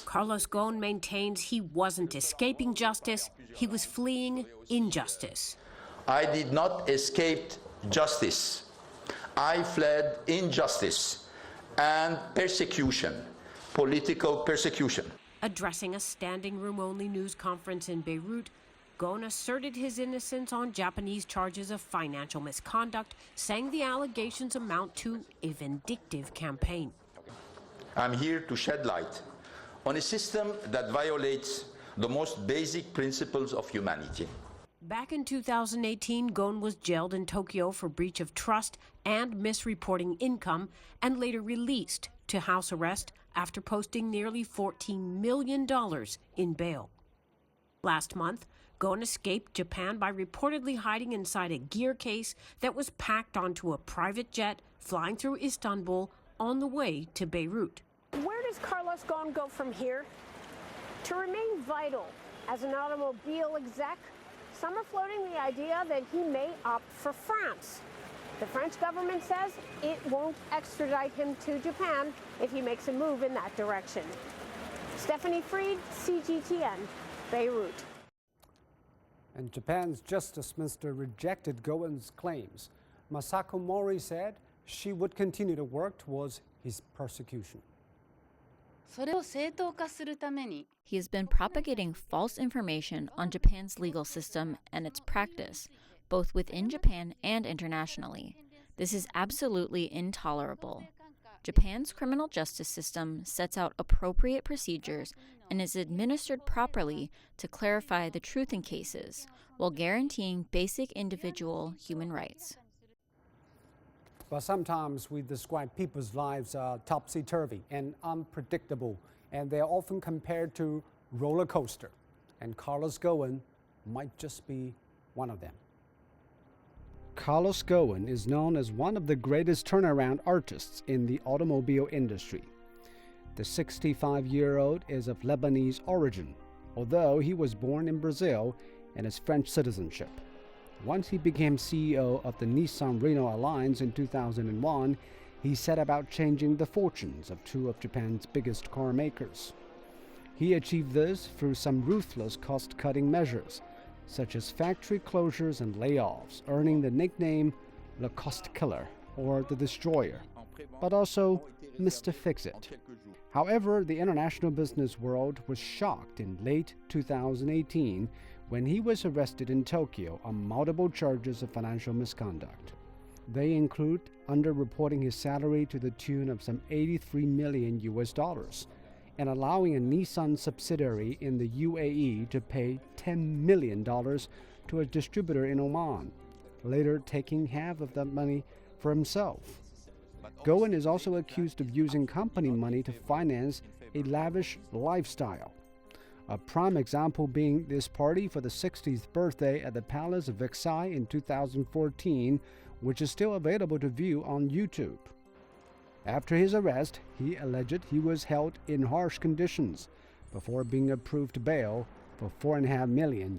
Carlos Ghosn maintains he wasn't escaping justice, he was fleeing injustice. I did not escape justice. I fled injustice and persecution, political persecution. Addressing a standing room-only news conference in Beirut, Ghosn asserted his innocence on Japanese charges of financial misconduct, saying the allegations amount to a vindictive campaign. I'm here to shed light on a system that violates the most basic principles of humanity. Back in 2018, Ghosn was jailed in Tokyo for breach of trust and misreporting income, and later released to house arrest after posting nearly $14 million in bail. Last month, Ghosn escaped Japan by reportedly hiding inside a gear case that was packed onto a private jet flying through Istanbul on the way to Beirut. Where does Carlos Ghosn go from here? To remain vital as an automobile exec, some are floating the idea that he may opt for France. The French government says it won't extradite him to Japan if he makes a move in that direction. Stephanie Freed, CGTN, Beirut. And Japan's Justice Minister rejected Ghosn's claims. Masako Mori said she would continue to work towards his persecution. He has been propagating false information on Japan's legal system and its practice, both within Japan and internationally. This is absolutely intolerable. Japan's criminal justice system sets out appropriate procedures and is administered properly to clarify the truth in cases, while guaranteeing basic individual human rights. Well, sometimes we describe people's lives topsy-turvy and unpredictable, and they're often compared to roller coaster. And Carlos Ghosn might just be one of them. Carlos Ghosn is known as one of the greatest turnaround artists in the automobile industry. The 65-year-old is of Lebanese origin, although he was born in Brazil and has French citizenship. Once he became CEO of the Nissan-Renault Alliance in 2001, he set about changing the fortunes of two of Japan's biggest car makers. He achieved this through some ruthless cost-cutting measures, such as factory closures and layoffs, earning the nickname the Cost Killer or the Destroyer, but also Mr. Fix-It. However, the international business world was shocked in late 2018 when he was arrested in Tokyo on multiple charges of financial misconduct. They include underreporting his salary to the tune of some $83 million and allowing a Nissan subsidiary in the UAE to pay $10 million to a distributor in Oman, later taking half of that money for himself. Ghosn is also accused of using company money to finance a lavish lifestyle. A prime example being this party for the 60th birthday at the Palace of Versailles in 2014, which is still available to view on YouTube. After his arrest, he alleged he was held in harsh conditions before being approved bail for $4.5 million.